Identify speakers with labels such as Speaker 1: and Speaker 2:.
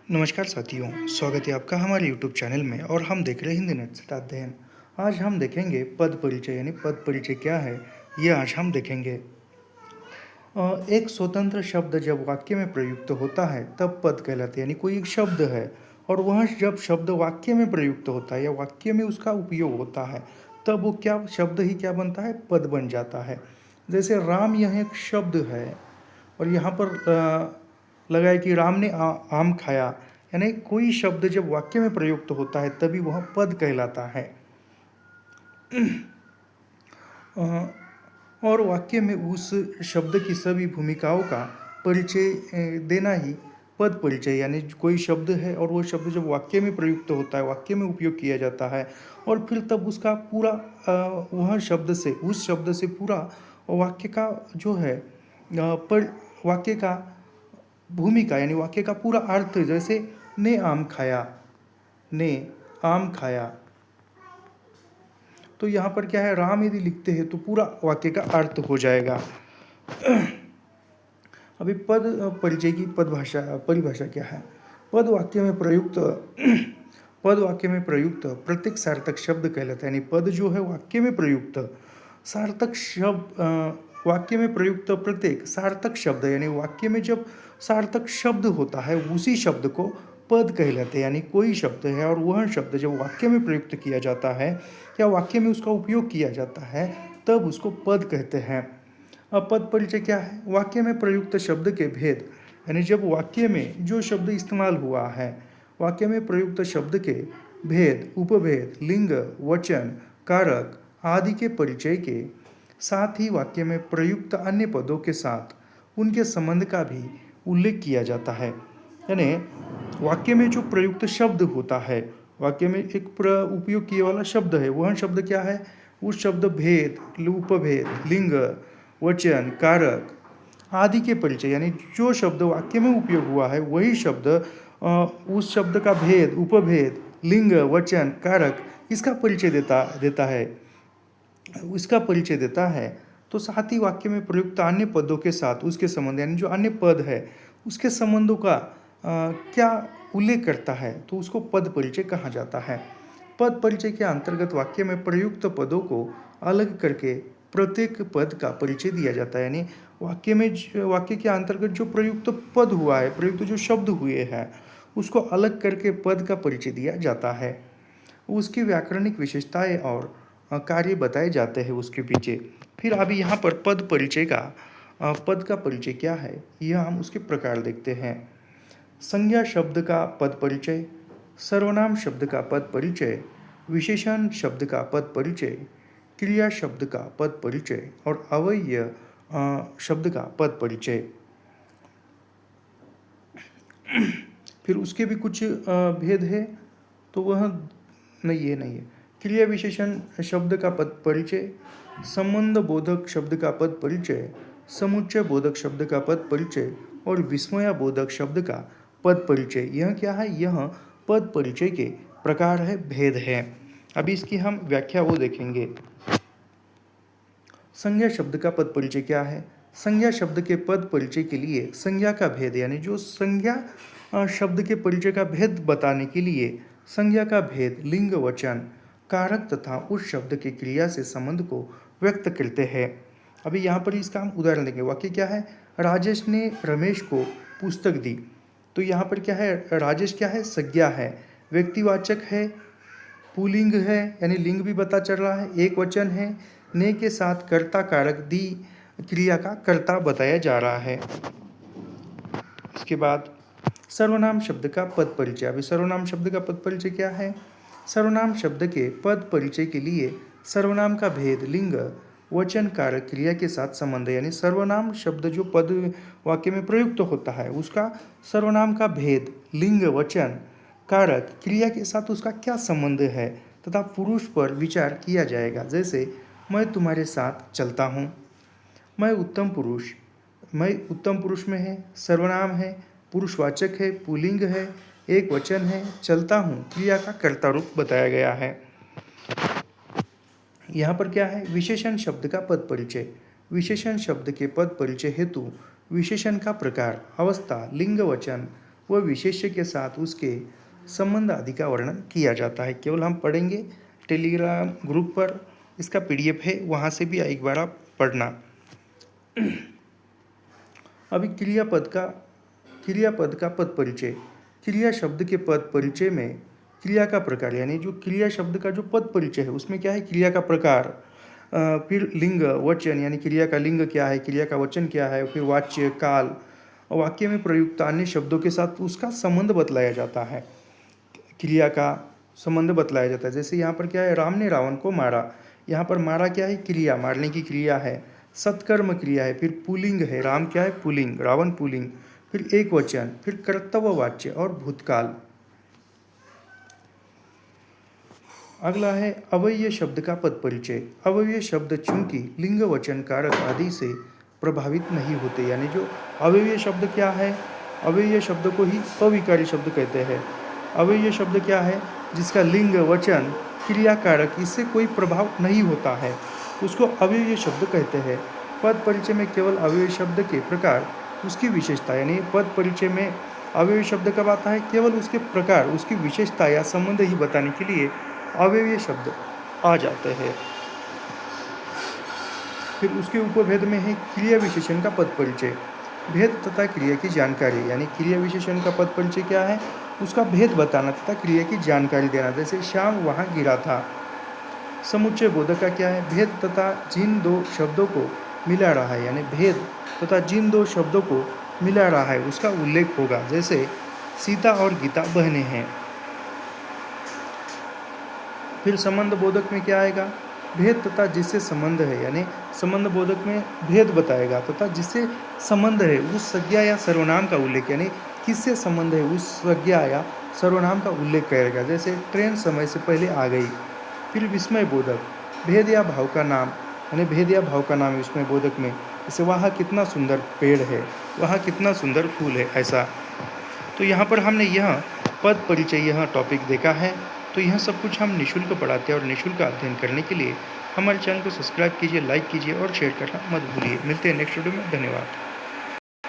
Speaker 1: नमस्कार साथियों, स्वागत है आपका हमारे यूट्यूब चैनल में और हम देख रहे हैं हिंदी नेट सेट अध्ययन। आज हम देखेंगे पद परिचय यानी पद परिचय क्या है, ये आज हम देखेंगे। एक स्वतंत्र शब्द जब वाक्य में प्रयुक्त होता है तब पद कहलाते हैं, यानी कोई एक शब्द है और वह जब शब्द वाक्य में प्रयुक्त होता है या वाक्य में उसका उपयोग होता है तब वो क्या शब्द ही क्या बनता है, पद बन जाता है। जैसे राम यह एक शब्द है और यहाँ पर लगा है कि राम ने आम खाया, यानी कोई शब्द जब वाक्य में प्रयुक्त होता है तभी वह पद कहलाता है। और वाक्य में उस शब्द की सभी भूमिकाओं का परिचय देना ही पद परिचय, यानी कोई शब्द है और वो शब्द जब वाक्य में प्रयुक्त होता है, वाक्य में उपयोग किया जाता है और फिर तब उसका पूरा वह शब्द से उस शब्द से पूरा वाक्य का जो है पर वाक्य का भूमिका यानी वाक्य का पूरा अर्थ, जैसे ने आम खाया, ने आम खाया, तो यहाँ पर क्या है, राम यदि लिखते हैं तो पूरा वाक्य का अर्थ हो जाएगा। अभी पद परिचय की परिभाषा क्या है। पद वाक्य में प्रयुक्त पद वाक्य में प्रयुक्त प्रत्येक सार्थक शब्द कहलाता है, यानी पद जो है वाक्य में प्रयुक्त सार्थक शब्द, वाक्य में प्रयुक्त प्रत्येक सार्थक शब्द, यानी वाक्य में जब सार्थक शब्द होता है उसी शब्द को पद कहलाते हैं। यानी कोई शब्द है और वह शब्द जब वाक्य में प्रयुक्त किया जाता है या वाक्य में उसका उपयोग किया जाता है तब उसको पद कहते हैं। अब पद परिचय क्या है, वाक्य में प्रयुक्त शब्द के भेद, यानी जब वाक्य में जो शब्द इस्तेमाल हुआ है, वाक्य में प्रयुक्त शब्द के भेद, उपभेद, लिंग, वचन, कारक आदि के परिचय के साथ ही वाक्य में प्रयुक्त अन्य पदों के साथ उनके संबंध का भी उल्लेख किया जाता है। यानी वाक्य में जो प्रयुक्त शब्द होता है, वाक्य में एक उपयोग किए वाला शब्द है, वह शब्द क्या है, उस शब्द भेद, उपभेद, लिंग, वचन, कारक आदि के परिचय, यानी जो शब्द वाक्य में उपयोग हुआ है वही शब्द उस शब्द का भेद, उपभेद, लिंग, वचन, कारक इसका परिचय देता है। तो साथ ही वाक्य में प्रयुक्त अन्य पदों के साथ उसके संबंध, यानी जो अन्य पद है उसके संबंधों का क्या उल्लेख करता है तो उसको पद परिचय कहा जाता है। पद परिचय के अंतर्गत वाक्य में प्रयुक्त पदों को अलग करके प्रत्येक पद का परिचय दिया जाता है, यानी वाक्य के अंतर्गत जो प्रयुक्त पद हुआ है, प्रयुक्त जो शब्द हुए हैं उसको अलग करके पद का परिचय दिया जाता है। उसकी व्याकरणिक विशेषताएं और कार्य बताए जाते हैं उसके पीछे। फिर अभी यहाँ पर पद का परिचय क्या है, यह हम उसके प्रकार देखते हैं। संज्ञा शब्द का पद परिचय, सर्वनाम शब्द का पद परिचय, विशेषण शब्द का पद परिचय, क्रिया शब्द का पद परिचय और अव्यय शब्द का पद परिचय। फिर उसके भी कुछ भेद है तो वह नहीं है। क्रिया विशेषण शब्द का पद परिचय, संबंध बोधक शब्द का पद परिचय, समुच्चय बोधक शब्द का पद परिचय और विस्मय बोधक शब्द का पद परिचय। यह क्या है, यह पद परिचय के प्रकार है, भेद है। अभी इसकी हम व्याख्या वो देखेंगे। संज्ञा शब्द का पद परिचय क्या है। संज्ञा शब्द के पद परिचय के लिए संज्ञा का भेद, यानी जो संज्ञा शब्द के परिचय का भेद बताने के लिए संज्ञा का भेद, लिंग, वचन, कारक तथा उस शब्द के क्रिया से संबंध को व्यक्त करते हैं। अभी यहाँ पर इसका हम उदाहरण देंगे। वाक्य क्या है, राजेश ने रमेश को पुस्तक दी। तो यहाँ पर क्या है, राजेश क्या है, संज्ञा है, व्यक्तिवाचक है, पुल्लिंग है यानी लिंग भी पता चल रहा है, एक वचन है, ने के साथ कर्ता कारक दी क्रिया का कर्ता बताया जा रहा है। इसके बाद सर्वनाम शब्द का पद परिचय। अभी सर्वनाम शब्द का पद परिचय क्या है। सर्वनाम शब्द के पद परिचय के लिए सर्वनाम का भेद, लिंग, वचन, कारक, क्रिया के साथ संबंध, यानी सर्वनाम शब्द जो पद वाक्य में प्रयुक्त होता है उसका सर्वनाम का भेद, लिंग, वचन, कारक, क्रिया के साथ उसका क्या संबंध है तथा पुरुष पर विचार किया जाएगा। जैसे मैं तुम्हारे साथ चलता हूँ, मैं उत्तम पुरुष में है, सर्वनाम है, पुरुषवाचक है, पुल्लिंग है, एक वचन है, चलता हूँ क्रिया का कर्ता रूप बताया गया है। यहाँ पर क्या है, विशेषण शब्द का पद परिचय। विशेषण शब्द के पद परिचय हेतु विशेषण का प्रकार, अवस्था, लिंग, वचन, वह विशेष्य के साथ उसके संबंध आदि का वर्णन किया जाता है। केवल हम पढ़ेंगे, टेलीग्राम ग्रुप पर इसका PDF है, वहाँ से भी एक बार आप पढ़ना। अभी क्रियापद का पद परिचय। क्रिया शब्द के पद परिचय में क्रिया का प्रकार, यानी जो क्रिया शब्द का जो पद परिचय है उसमें क्या है, क्रिया का प्रकार, फिर लिंग वचन, यानी क्रिया का लिंग क्या है, क्रिया का वचन क्या है, फिर वाच्य काल, वाक्य में प्रयुक्त अन्य शब्दों के साथ उसका संबंध बतलाया जाता है। क्रिया का संबंध बतलाया जाता है। जैसे यहाँ पर क्या है, राम ने रावण को मारा, यहाँ पर मारा क्या है, क्रिया, मारने की क्रिया है, सत्कर्म क्रिया है, फिर पुल्लिंग है, राम क्या है, पुल्लिंग, रावण पुल्लिंग, फिर एक वचन, फिर कर्तव्यवाच्य और भूतकाल। अगला है अव्यय शब्द का पद परिचय। अव्यय शब्द चूंकि लिंग वचन कारक आदि से प्रभावित नहीं होते, यानी जो अव्यय शब्द क्या है, अव्यय शब्द को ही अविकारी शब्द कहते हैं। अव्यय शब्द क्या है, जिसका लिंग वचन क्रिया कारक इससे कोई प्रभाव नहीं होता है, उसको अव्यय शब्द कहते हैं। पद परिचय में केवल अव्यय शब्द के प्रकार, उसकी विशेषता, यानी पद परिचय में अव्यय शब्द कब आता है, केवल उसके प्रकार, उसकी विशेषता या संबंध ही बताने के लिए अव्यय शब्द आ जाते हैं। फिर उसके उपभेद में है क्रिया विशेषण का पद परिचय। भेद तथा क्रिया की जानकारी, यानी क्रिया विशेषण का पद परिचय क्या है, उसका भेद बताना तथा क्रिया की जानकारी देना। जैसे श्याम वहाँ गिरा था। समुच्चय बोधक का क्या है, भेद तथा जिन दो शब्दों को मिला रहा है, यानी भेद तथा जिन दो शब्दों को मिला रहा है उसका उल्लेख होगा। जैसे सीता और गीता बहनें हैं। फिर संबंध बोधक में क्या आएगा, भेद तथा जिससे संबंध है, यानी संबंध बोधक में भेद बताएगा तथा जिससे संबंध है उस संज्ञा या सर्वनाम का उल्लेख, यानी किससे संबंध है उस संज्ञा या सर्वनाम का उल्लेख करेगा। जैसे ट्रेन समय से पहले आ गई। फिर विस्मय बोधक, भेद या भाव का नाम, यानी भेद या भाव का नाम विस्मय बोधक में, जैसे वहाँ कितना सुंदर पेड़ है, वहाँ कितना सुंदर फूल है, ऐसा। तो यहाँ पर हमने यह पद परिचय, यह टॉपिक देखा है। तो यह सब कुछ हम निःशुल्क पढ़ाते हैं और निःशुल्क अध्ययन करने के लिए हमारे चैनल को सब्सक्राइब कीजिए, लाइक कीजिए और शेयर करना मत भूलिए। मिलते हैं नेक्स्ट वीडियो में। धन्यवाद।